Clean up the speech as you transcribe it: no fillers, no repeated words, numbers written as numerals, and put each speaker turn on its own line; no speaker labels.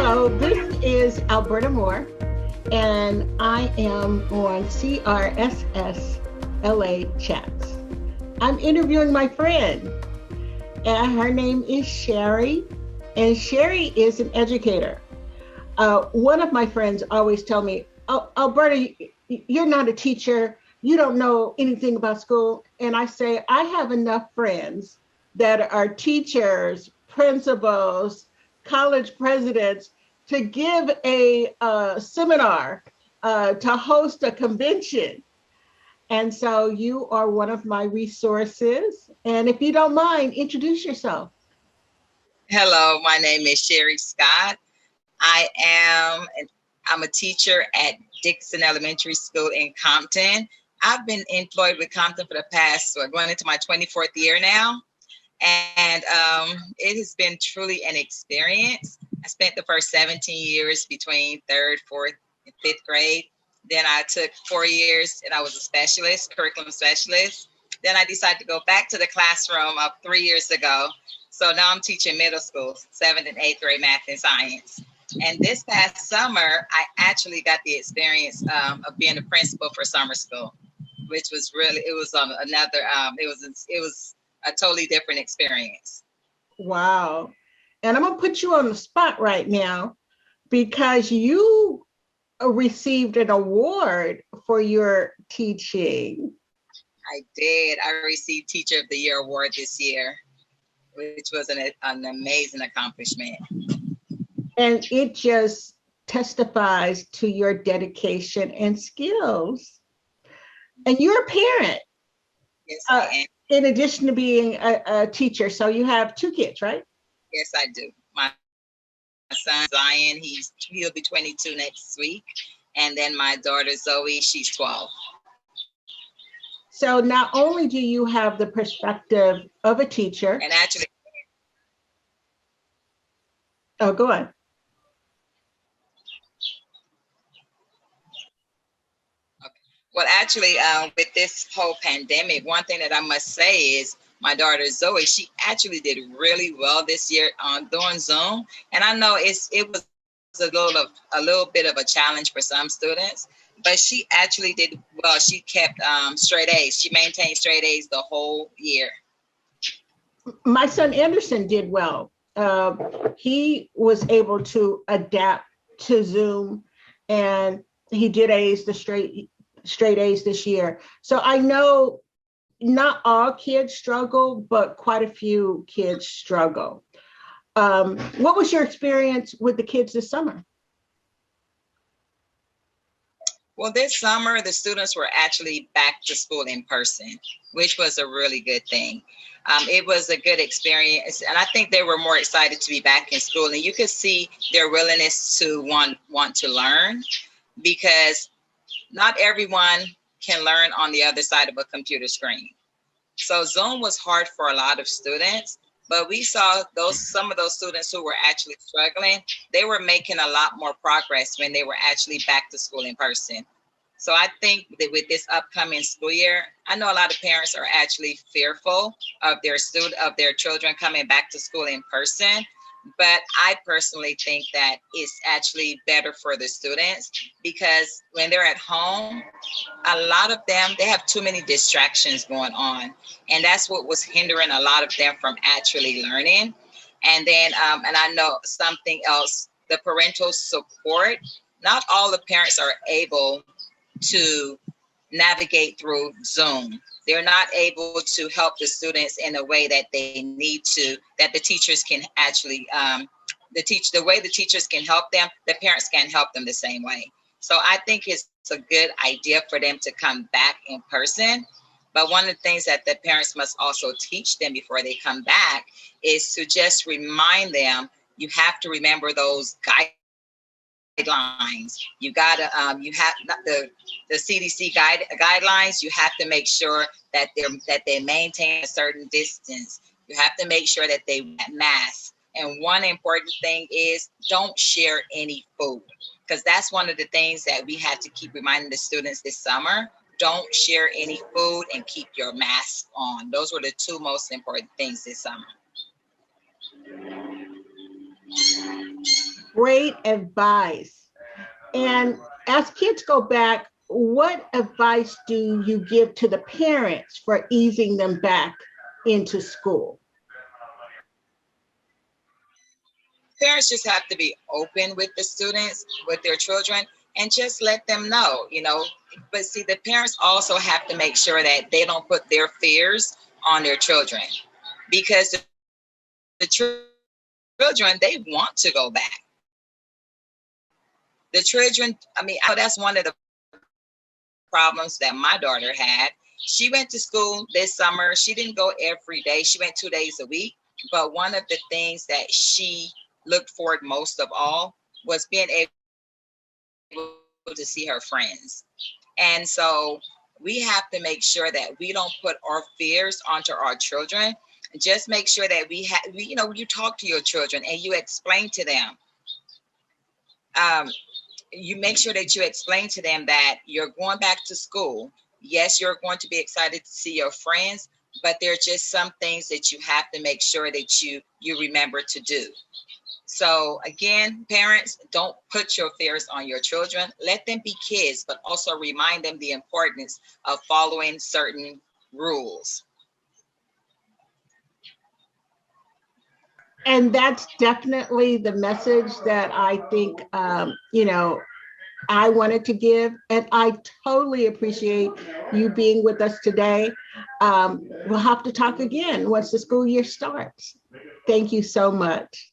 Hello, this is Alberta Moore, and I am on CRSSLA Chats. I'm interviewing my friend, and her name is Sherry, and Sherry is an educator. One of my friends always tell me, "Oh, Alberta, you're not a teacher. You don't know anything about school." And I say, I have enough friends that are teachers, principals, college presidents to give a seminar, to host a convention. And so you are one of my resources. And if you don't mind, introduce yourself.
Hello, my name is Sherry Scott. I'm a teacher at Dickerson Elementary School in Compton. I've been employed with Compton for the past, going into my 24th year now. And it has been truly an experience. I spent the first 17 years between third, fourth, and fifth grade. Then I took 4 years and I was a specialist, curriculum specialist. Then I decided to go back to the classroom 3 years ago. So now I'm teaching middle school, 7th and 8th grade math and science. And this past summer, I actually got the experience of being a principal for summer school, which was really, it was a totally different experience.
Wow. And I'm going to put you on the spot right now because you received an award for your teaching.
I did. I received Teacher of the Year award this year, which was an amazing accomplishment.
And it just testifies to your dedication and skills. And you're a parent.
Yes, I am.
In addition to being a teacher. So you have 2 kids, right?
Yes, I do. My son, Zion, he'll be 22 next week. And then my daughter, Zoe, she's 12.
So not only do you have the perspective of a teacher.
And actually.
Oh, go on.
Well, actually, with this whole pandemic, one thing that I must say is my daughter Zoe, she actually did really well this year doing Zoom. And I know it was a little bit of a challenge for some students, but she actually did well. She kept straight A's. She maintained straight A's the whole year.
My son Anderson did well. He was able to adapt to Zoom, and he did A's, the straight A's this year. So I know not all kids struggle, but quite a few kids struggle. What was your experience with the kids this summer?
Well, this summer, the students were actually back to school in person, which was a really good thing. It was a good experience, and I think they were more excited to be back in school. And you could see their willingness to want to learn, because not everyone can learn on the other side of a computer screen. So Zoom was hard for a lot of students, but we saw some of those students who were actually struggling, they were making a lot more progress when they were actually back to school in person. So I think that with this upcoming school year, I know a lot of parents are actually fearful of their children coming back to school in person. But I personally think that it's actually better for the students, because when they're at home, a lot of them, they have too many distractions going on. And that's what was hindering a lot of them from actually learning. And then, and I know something else, the parental support, not all the parents are able to navigate through Zoom. They're not able to help the students in a way that they need to, that the teachers can actually, the way the teachers can help them, the parents can't help them the same way. So I think it's a good idea for them to come back in person. But one of the things that the parents must also teach them before they come back is to just remind them, you have to remember those guidelines. You gotta, you have the CDC guidelines. You have to make sure that they maintain a certain distance. You have to make sure that they wear masks. And one important thing is, don't share any food, because that's one of the things that we had to keep reminding the students this summer. Don't share any food and keep your mask on. Those were the 2 most important things this summer.
Great advice. And as kids go back, what advice do you give to the parents for easing them back into school?
Parents just have to be open with the students, with their children, and just let them know, But see, the parents also have to make sure that they don't put their fears on their children, because the children, they want to go back. The children, that's one of the problems that my daughter had. She went to school this summer. She didn't go every day. She went 2 days a week. But one of the things that she looked forward most of all was being able to see her friends. And so we have to make sure that we don't put our fears onto our children. Just make sure that you talk to your children and you explain to them. You make sure that you explain to them that you're going back to school. Yes, you're going to be excited to see your friends, but there are just some things that you have to make sure that you remember to do. So again, parents, don't put your fears on your children. Let them be kids, but also remind them the importance of following certain rules.
And that's definitely the message that I think, I wanted to give. And I totally appreciate you being with us today. We'll have to talk again once the school year starts. Thank you so much.